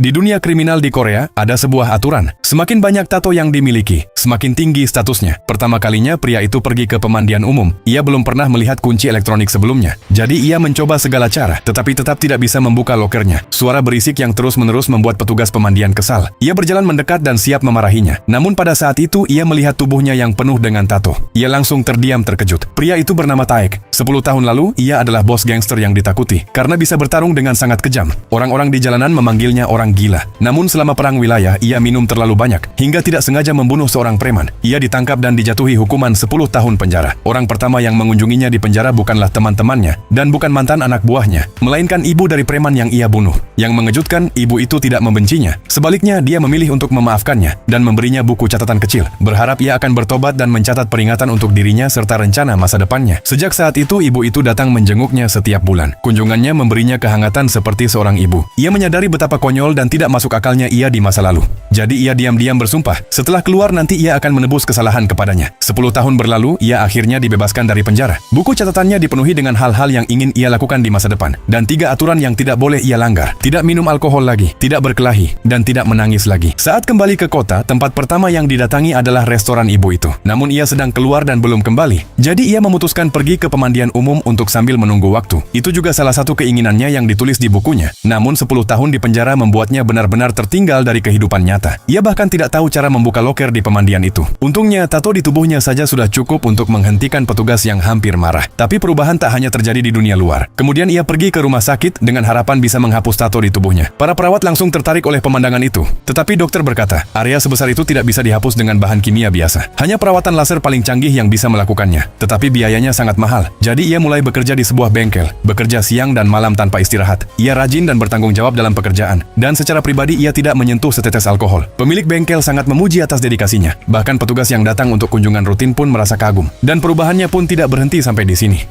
Di dunia kriminal di Korea, ada sebuah aturan. Semakin banyak tato yang dimiliki, semakin tinggi statusnya. Pertama kalinya pria itu pergi ke pemandian umum. Ia belum pernah melihat kunci elektronik sebelumnya. Jadi ia mencoba segala cara, tetapi tetap tidak bisa membuka lokernya. Suara berisik yang terus-menerus membuat petugas pemandian kesal. Ia berjalan mendekat dan siap memarahinya. Namun pada saat itu ia melihat tubuhnya yang penuh dengan tato. Ia langsung terdiam terkejut. Pria itu bernama Taek. 10 tahun lalu, ia adalah bos gangster yang ditakuti. Karena bisa bertarung dengan sangat kejam. Orang-orang di jalanan memanggilnya orang gila. Namun selama perang wilayah, ia minum terlalu banyak, hingga tidak sengaja membunuh seorang preman. Ia ditangkap dan dijatuhi hukuman 10 tahun penjara. Orang pertama yang mengunjunginya di penjara bukanlah teman-temannya, dan bukan mantan anak buahnya, melainkan ibu dari preman yang ia bunuh. Yang mengejutkan, ibu itu tidak membencinya. Sebaliknya, dia memilih untuk memaafkannya, dan memberinya buku catatan kecil, berharap ia akan bertobat dan mencatat peringatan untuk dirinya serta rencana masa depannya. Sejak saat itu, ibu itu datang menjenguknya setiap bulan. Kunjungannya memberinya kehangatan seperti seorang ibu. Ia menyadari betapa konyol dan tidak masuk akalnya ia di masa lalu. Jadi ia diam-diam bersumpah, setelah keluar nanti ia akan menebus kesalahan kepadanya. 10 tahun berlalu, ia akhirnya dibebaskan dari penjara. Buku catatannya dipenuhi dengan hal-hal yang ingin ia lakukan di masa depan. Dan 3 aturan yang tidak boleh ia langgar. Tidak minum alkohol lagi, tidak berkelahi, dan tidak menangis lagi. Saat kembali ke kota, tempat pertama yang didatangi adalah restoran ibu itu. Namun ia sedang keluar dan belum kembali. Jadi ia memutuskan pergi ke pemandian umum untuk sambil menunggu waktu. Itu juga salah satu keinginannya yang ditulis di bukunya. Namun 10 tahun di penjara membuatnya benar-benar tertinggal dari kehidupan nyata. Ia bahkan tidak tahu cara membuka loker di pemandian itu. Untungnya, tato di tubuhnya saja sudah cukup untuk menghentikan petugas yang hampir marah. Tapi perubahan tak hanya terjadi di dunia luar. Kemudian ia pergi ke rumah sakit dengan harapan bisa menghapus tato di tubuhnya. Para perawat langsung tertarik oleh pemandangan itu. Tetapi dokter berkata, area sebesar itu tidak bisa dihapus dengan bahan kimia biasa. Hanya perawatan laser paling canggih yang bisa melakukannya. Tetapi biayanya sangat mahal. Jadi ia mulai bekerja di sebuah bengkel. Bekerja siang dan malam tanpa istirahat. Ia rajin dan bertanggung jawab dalam pekerjaan. Dan secara pribadi ia tidak menyentuh setetes alkohol. Pemilik bengkel sangat memuji atas dedikasinya. Bahkan petugas yang datang untuk kunjungan rutin pun merasa kagum. Dan perubahannya pun tidak berhenti sampai di sini.